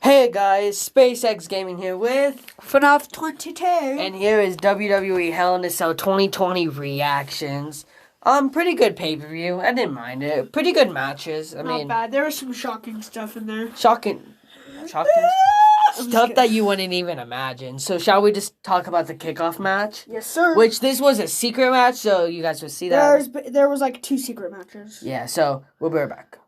Hey guys, SpaceX Gaming here with FNAF22. and here is WWE Hell in a Cell 2020 reactions. Pretty good pay-per-view. I didn't mind it. Pretty good matches. Not bad. There was some shocking stuff in there. Shocking stuff that you wouldn't even imagine. So shall we just talk about the kickoff match? Yes, sir. Which this was a secret match, so you guys would see that. There was like 2 secret matches. Yeah, so we'll be right back.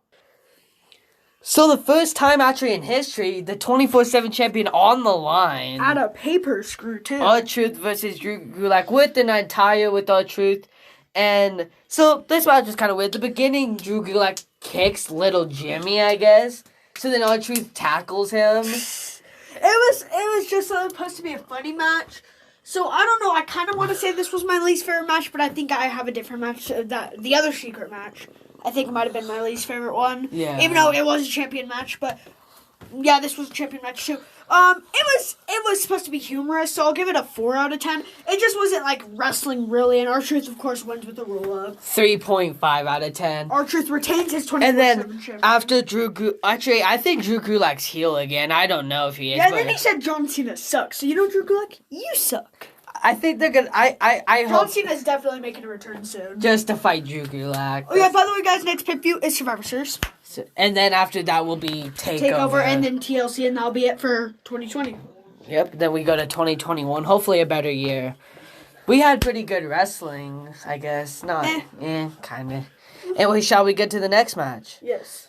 So the first time actually in history, the 24/7 champion on the line. At a paper screw too. R-Truth versus Drew Gulak with an entire with R-Truth. And so this match was kind of weird. At the beginning, Drew Gulak kicks little Jimmy, I guess. So then R-Truth tackles him. It was just supposed to be a funny match. So I don't know. I kind of want to say this was my least favorite match, but I think I have a different match. The other secret match, I think it might have been my least favorite one. Yeah. Even though it was a champion match, but yeah, this was a champion match too. It was supposed to be humorous, so I'll give it a 4 out of 10. It just wasn't like wrestling really, and R-Truth of course wins with the roll up. 3.5 out of 10. R-Truth retains his 24/7 And then championship. after actually, I think Drew Gulak's heel again. I don't know if he is. Yeah, and but then he said John Cena sucks. So you know, Drew Gulak, you suck. I think they're gonna. I John hope Cena's definitely making a return soon. just to fight Drew Gulak. Oh yeah, by the way, guys, next pay-per-view is Survivor Series. And then after that will be Takeover, and then TLC, and that'll be it for 2020. Yep, then we go to 2021. Hopefully a better year. We had pretty good wrestling, I guess. Not, kind of. Anyway, shall we get to the next match? Yes.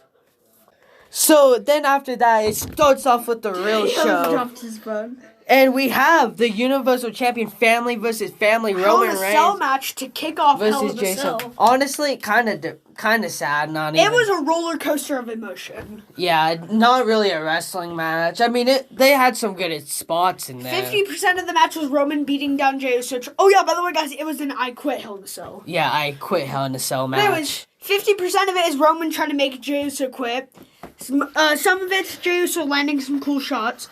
So then after that, it starts off with the real He show. dropped his phone. And we have the Universal Champion family versus family Hell in Roman a Cell Reigns match to kick off Hell versus in a Jason. Cell. Honestly, kind of sad. Not even. It was a roller coaster of emotion. Yeah, not really a wrestling match. I mean, they had some good spots in there. 50% of the match was Roman beating down Jey Uso. Oh yeah, by the way, guys, it was an I Quit Hell in a Cell. Yeah, I quit Hell in a Cell match. Anyways, 50% of it is Roman trying to make Jey Uso quit. Some of it's Jey Uso landing some cool shots.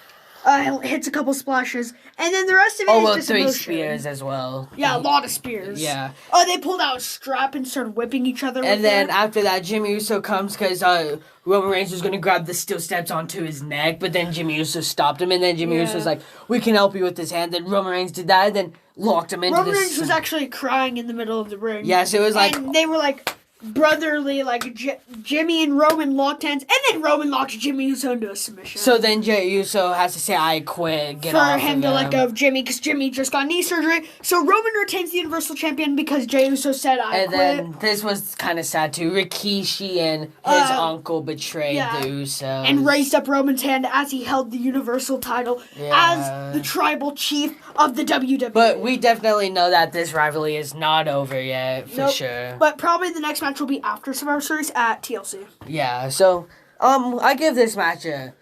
Hits a couple splashes. And then the rest of it is just 3 emotion. spears as well. Yeah, a lot of spears. Yeah. Oh, they pulled out a strap and started whipping each other with And then it. after that, Jimmy Uso comes because Roman Reigns was going to grab the steel steps onto his neck, but then Jimmy Uso stopped him, and then Jimmy Uso's like, we can help you with this hand. Then Roman Reigns did that, and then locked him into Roman this. Reigns was actually crying in the middle of the ring. Yes, it was like... And they were like brotherly, like Jimmy and Roman locked hands, and then Roman locked Jimmy Uso into a submission. So then Jey Uso has to say, I quit, get off for him to let go of Jimmy, because Jimmy just got knee surgery. So Roman retains the Universal Champion because Jey Uso said, I And quit. then this was kind of sad too. Rikishi and his uncle betrayed the Usos. And raised up Roman's hand as he held the Universal title as the tribal chief of the WWE. But we definitely know that this rivalry is not over yet, for sure. But probably the next match will be after Survivor Series at TLC. Yeah, so, I give this match a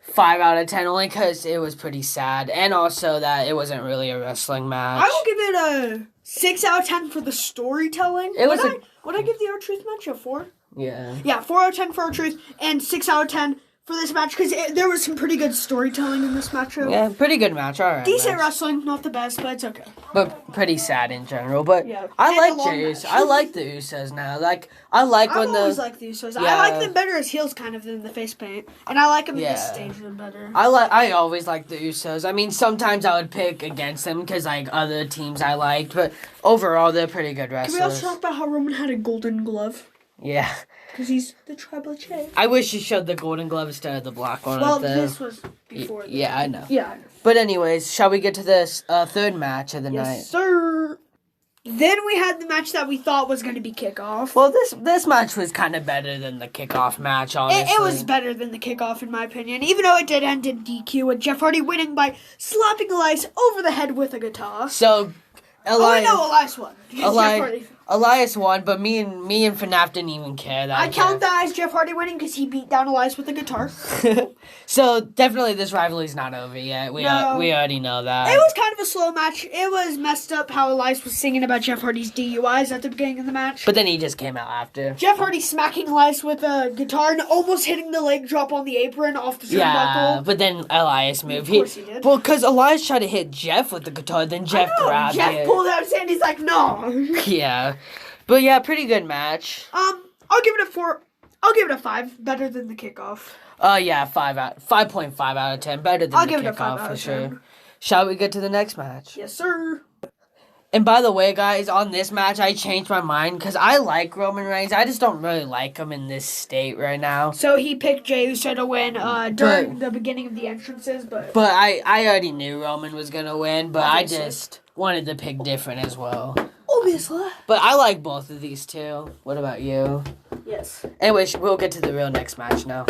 5 out of 10 only because it was pretty sad. And also that it wasn't really a wrestling match. I will give it a 6 out of 10 for the storytelling. Would I give the R-Truth match a 4? Yeah. Yeah, 4 out of 10 for R-Truth and 6 out of 10 for this match because there was some pretty good storytelling in this matchup. Yeah, pretty good match. All right. Decent wrestling, not the best, but it's okay. But pretty sad in general. But Yeah. I And like a long Jey Uso. match. I like the Usos now. Like I like when always like the Usos. Yeah. I like them better as heels kind of than the face paint. And I like them in this stage them better. I always like the Usos. I mean, sometimes I would pick against them because like other teams I liked, but overall they're pretty good wrestlers. Can we also talk about how Roman had a golden glove? Yeah. Because he's the tribal chief. I wish you showed the golden glove instead of the black one. Well, this was before. Yeah, I know. Yeah, I know. But anyways, shall we get to this third match of the night? Yes, sir. Then we had the match that we thought was going to be kickoff. Well, this match was kind of better than the kickoff match, honestly. It was better than the kickoff, in my opinion, even though it did end in DQ with Jeff Hardy winning by slapping Elias over the head with a guitar. So, Elias won. Elias won, but me and FNAF didn't even care that. I count that as Jeff Hardy winning because he beat down Elias with a guitar. So definitely this rivalry's not over yet. We already know that. It was kind of a slow match. It was messed up how Elias was singing about Jeff Hardy's DUIs at the beginning of the match. But then he just came out after. Jeff Hardy smacking Elias with a guitar and almost hitting the leg drop on the apron off the turnbuckle. Yeah, but then Elias moved. Of course he did. Well, because Elias tried to hit Jeff with the guitar, then Jeff grabbed Jeff it. pulled out his hand. He's like, no. Yeah. But yeah, pretty good match. I'll give it a 4 I'll give it a 5. Better than the kickoff. Yeah, 5.5 out of 10. Better than I'll the give it a 5 kickoff out for of sure. 10. Shall we get to the next match? Yes, sir. And by the way, guys, on this match, I changed my mind because I like Roman Reigns. I just don't really like him in this state right now. So he picked Jey Uso to win during the beginning of the entrances, but I already knew Roman was gonna win, but Obviously. I just wanted to pick different as well. obviously. But I like both of these two. What about you? Yes. Anyways, we'll get to the real next match now.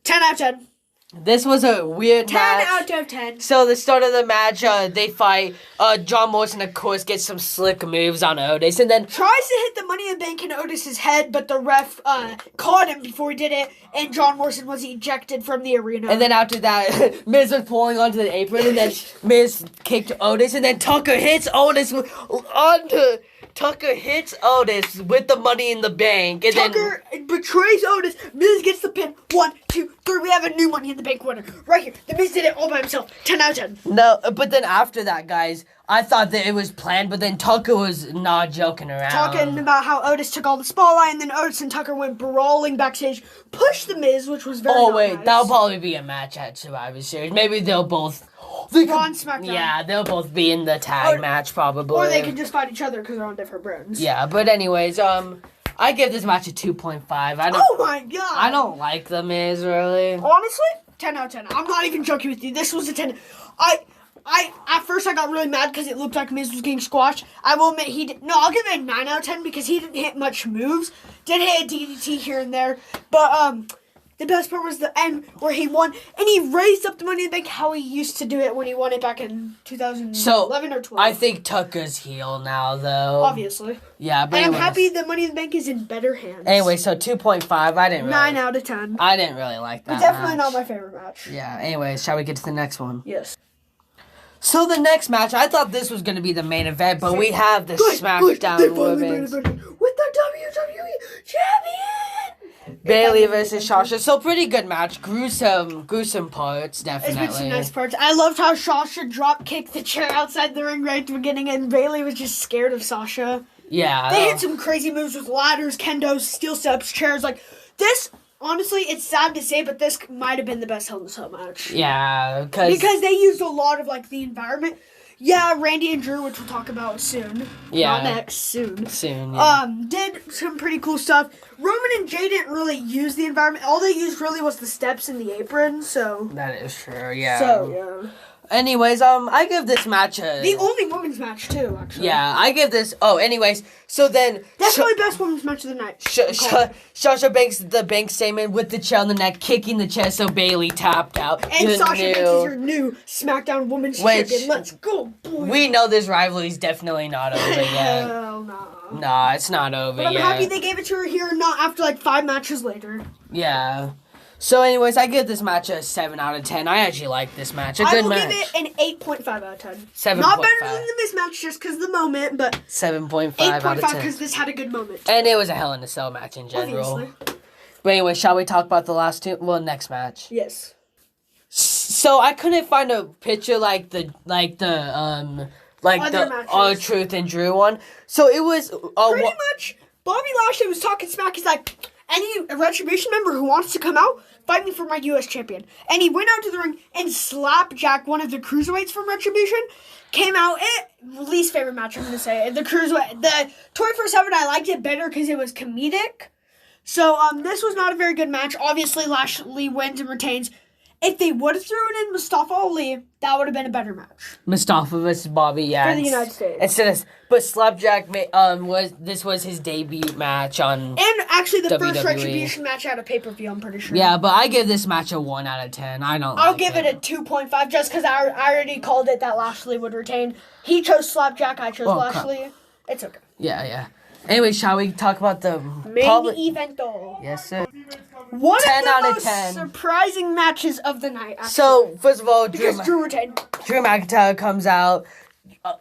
10 out of 10. This was a weird 10 match. out of 10. So the start of the match, they fight. John Morrison, of course, gets some slick moves on Otis, and then Tries to hit the Money in the Bank in Otis's head, but the ref caught him before he did it, and John Morrison was ejected from the arena. and then after that, Miz was pulling onto the apron, and then Miz kicked Otis, and then Tucker hits Otis Tucker hits Otis with the Money in the Bank, and Tucker betrays Otis. Miz gets the pin. 1, 2, 3. We have a new Money in the Bank winner right here. The Miz did it all by himself. 10 out of 10. No, but then after that, guys, I thought that it was planned, but then Tucker was not joking around. Talking about how Otis took all the spotlight, and then Otis and Tucker went brawling backstage, pushed the Miz, which was very nice. That'll probably be a match at Survivor Series. Maybe they'll both. On SmackDown. Yeah, they'll both be in the tag match probably. Or they could just fight each other because they're on different brands. Yeah, but anyways, I give this match a 2.5. Oh my god! I don't like the Miz really. Honestly, 10 out of 10. I'm not even joking with you. This was a 10. At first I got really mad because it looked like Miz was getting squashed. I will admit I'll give it a 9 out of 10 because he didn't hit much moves. Did hit a DDT here and there, but the best part was the end where he won and he raised up the Money in the Bank how he used to do it when he won it back in 2011 or 12. I think Tucker's heel now though. Obviously. Yeah, but and I'm happy the Money in the Bank is in better hands. Anyway, so 2.5. I didn't really. 9 out of 10. I didn't really like that. But definitely match. not my favorite match. Yeah. Anyways, shall we get to the next one? Yes. So the next match, I thought this was going to be the main event, but we have the SmackDown Women's with the WWE Champion Bailey versus Sasha. So pretty good match. Gruesome parts, definitely. It's been some nice parts. I loved how Sasha drop kicked the chair outside the ring right at the beginning, and Bailey was just scared of Sasha. Yeah. They hit some crazy moves with ladders, kendos, steel steps, chairs. Like this. Honestly, it's sad to say, but this might have been the best Hell in a Cell match. Yeah, because they used a lot of the environment. Yeah, Randy and Drew, which we'll talk about soon. Yeah. Not next, soon. Soon, yeah. Did some pretty cool stuff. Roman and Jay didn't really use the environment. All they used really was the steps and the apron, so. That is true, yeah. So, yeah. Anyways, I give this match a... The only women's match, too, actually. Yeah, I give this... Oh, anyways, so then... That's probably best women's match of the night. Sasha banks the bank statement with the chair on the neck, kicking the chest, so Bailey tapped out. And Sasha Banks is your new SmackDown Women's Champion. Let's go, boy. We know this rivalry is definitely not over yet. Hell no. Nah, it's not over yet. But I'm yet. happy they gave it to her here, not after 5 matches later. Yeah. So, anyways, I give this match a 7 out of 10. I actually like this match. A good match. I will give it an 8.5 out of 10. 7.5. Not better than the mismatch just because of the moment, but 7.5 out of 10 10. because this had a good moment. And it was a Hell in a Cell match in general. Obviously. But anyway, shall we talk about the last two? Well, next match. Yes. So I couldn't find a picture like the R-Truth and Drew one. So it was pretty much. Bobby Lashley was talking smack. He's like, any Retribution member who wants to come out, fight me for my U.S. champion. And he went out to the ring and slapjacked one of the cruiserweights from Retribution. Came out, least favorite match, I'm going to say. The cruiserweight, the 24/7, I liked it better because it was comedic. So, this was not a very good match. Obviously, Lashley wins and retains. If they would have thrown in Mustafa Ali, that would have been a better match. Mustafa versus Bobby, yeah. For the United States. But Slapjack was his debut match on And actually the WWE. first Retribution match out of pay-per-view, I'm pretty sure. Yeah, but I give this match a 1 out of 10. I'll give it a 2.5 just because I already called it that Lashley would retain. He chose Slapjack, I chose Lashley. It's okay. Yeah. Anyway, shall we talk about the main event though? Yes, sir. One 10 of the out of most 10. surprising matches of the night. Actually. So, first of all, Drew retained. Drew McIntyre comes out.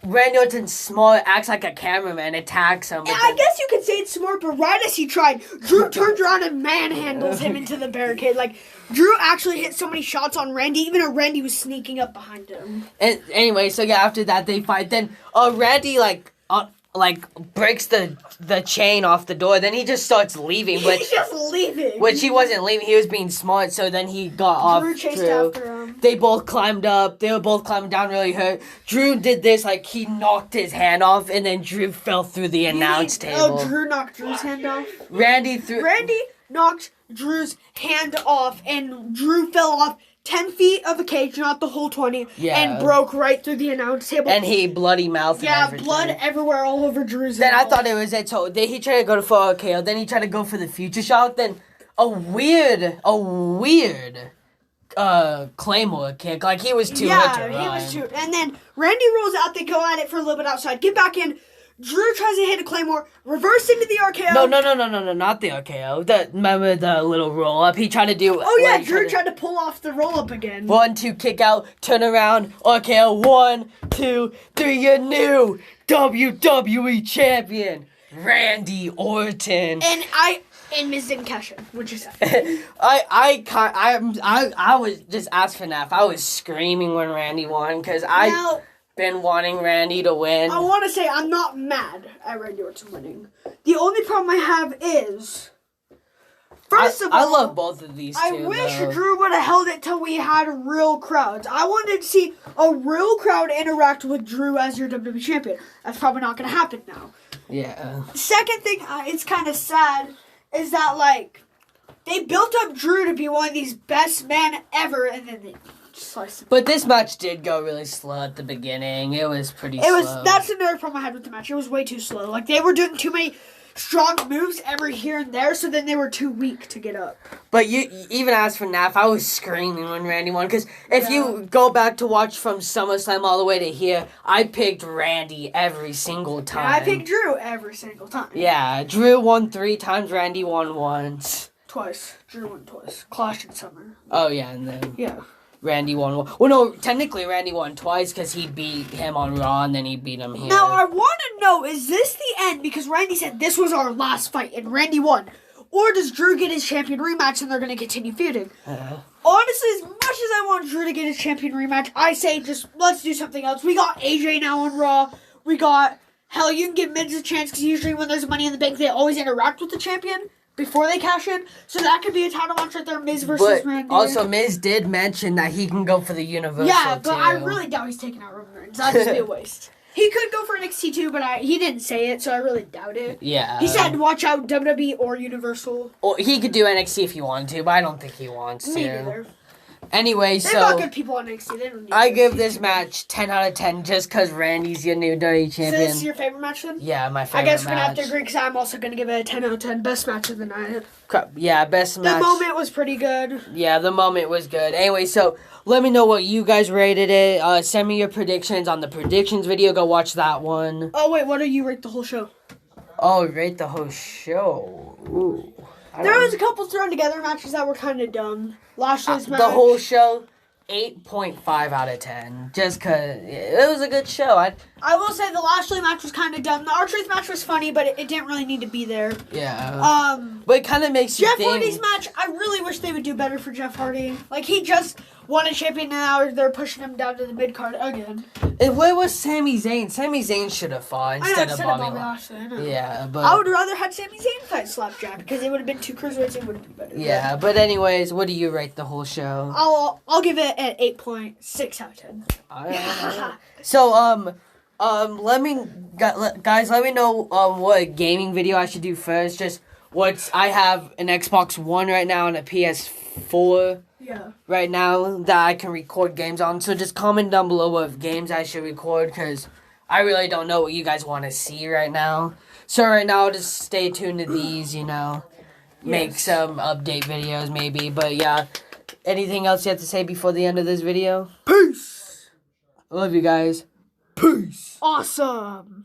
Randy Orton smart, acts like a cameraman, attacks him. Yeah, I guess you could say it's smart, but right as he tried, Drew turns around and manhandles him into the barricade. Drew actually hit so many shots on Randy, even though Randy was sneaking up behind him. And anyway, so yeah, after that they fight. Then Randy like breaks the chain off the door. Then he just starts leaving, He's just leaving. which he wasn't leaving. He was being smart. So then he got off. Drew chased after him. They both climbed up. They were both climbing down really hurt. Drew did this, like, he knocked his hand off, and then Drew fell through the announce table. Oh, Drew knocked Drew's hand off? Randy knocked Drew's hand off, and Drew fell off 10 feet of a cage, not the whole 20, and broke right through the announce table. And he bloody mouth and everything. Blood everywhere all over Drew's Then mouth. I thought it was it, so he tried to go for RKO, then he tried to go for the future shock, then a weird Claymore kick, like he was too hurt to run. He was too, and then Randy rolls out, they go at it for a little bit outside, get back in, Drew tries to hit a Claymore, reverse into the RKO. No, not the RKO. Remember the little roll up? He tried to do. Oh yeah, Drew tried to pull off the roll up again. 1, 2, kick out, turn around, RKO. 1, 2, 3. Your new WWE champion, Randy Orton. And Miz didn't cash in, which is sad. I was just as FNAF. I was screaming when Randy won because been wanting Randy to win. I want to say I'm not mad at Randy Orton winning. The only problem I have is, first of all, I love both of these two. I wish Drew would have held it till we had real crowds. I wanted to see a real crowd interact with Drew as your WWE champion. That's probably not going to happen now. Yeah. Second thing, it's kind of sad, is that, like, they built up Drew to be one of these best men ever, and then they sliced him. But this match did go really slow at the beginning. It was pretty slow. That's another problem I had with the match. It was way too slow. Like, they were doing too many strong moves every here and there, so then they were too weak to get up. But even as for FNAF, I was screaming when Randy won. Because if you go back to watch from SummerSlam all the way to here, I picked Randy every single time. And I picked Drew every single time. Yeah, Drew won 3 times, Randy won once. Twice. Drew won twice. Clash in Summer. Oh, yeah, and then... Yeah. Randy won. Well, no, technically Randy won twice because he beat him on Raw and then he beat him here. Now, I want to know, is this the end? Because Randy said this was our last fight and Randy won. Or does Drew get his champion rematch and they're going to continue feuding? Honestly, as much as I want Drew to get his champion rematch, I say just let's do something else. We got AJ now on Raw. We got, hell, you can give Miz a chance because usually when there's Money in the Bank, they always interact with the champion before they cash in. So that could be a title match right there, Miz versus Randy. Also, Miz did mention that he can go for the Universal, yeah, but I really doubt he's taking out Roman Reigns. That'd just be a waste. He could go for NXT too, but he didn't say it, so I really doubt it. Yeah. He said watch out WWE or Universal. Or he could do NXT if he wanted to, but I don't think he wants to. Me neither. Anyway, They've got good people on NXT. They don't need I give this match 10 out of 10 just because Randy's your new WWE champion. So this is your favorite match then? Yeah, my favorite match. I guess we're going to have to agree because I'm also going to give it a 10 out of 10. Best match of the night. Yeah, best match. The moment was pretty good. Yeah, the moment was good. Anyway, so let me know what you guys rated it. Send me your predictions on the predictions video. Go watch that one. Oh, wait, what do you rate the whole show? Oh, rate the whole show. Ooh. There was a couple thrown together matches that were kind of dumb. Lashley's match. The whole show, 8.5 out of 10. Just because it was a good show. I will say the Lashley match was kind of dumb. The R-Truth match was funny, but it didn't really need to be there. Yeah. But it kind of makes you Jeff think. Hardy's match, I really wish they would do better for Jeff Hardy. Like, he just won a champion and now they're pushing him down to the mid-card again. And where was Sami Zayn? Sami Zayn should have fought instead of Bobby Lashley. I know. Yeah, but I would rather had Sami Zayn fight Slapjack because it would have been 2 cruiserweights. It would have been better. Yeah, but anyways, what do you rate the whole show? I'll give it an 8.6 out of 10. So let me guys, let me know what gaming video I should do first. Just I have an Xbox One right now and a PS4. Yeah. Right now that I can record games on. So just comment down below what games I should record because I really don't know what you guys want to see right now. So right now, just stay tuned to these, make some update videos maybe. But yeah, anything else you have to say before the end of this video? Peace. I love you guys. Peace. Awesome.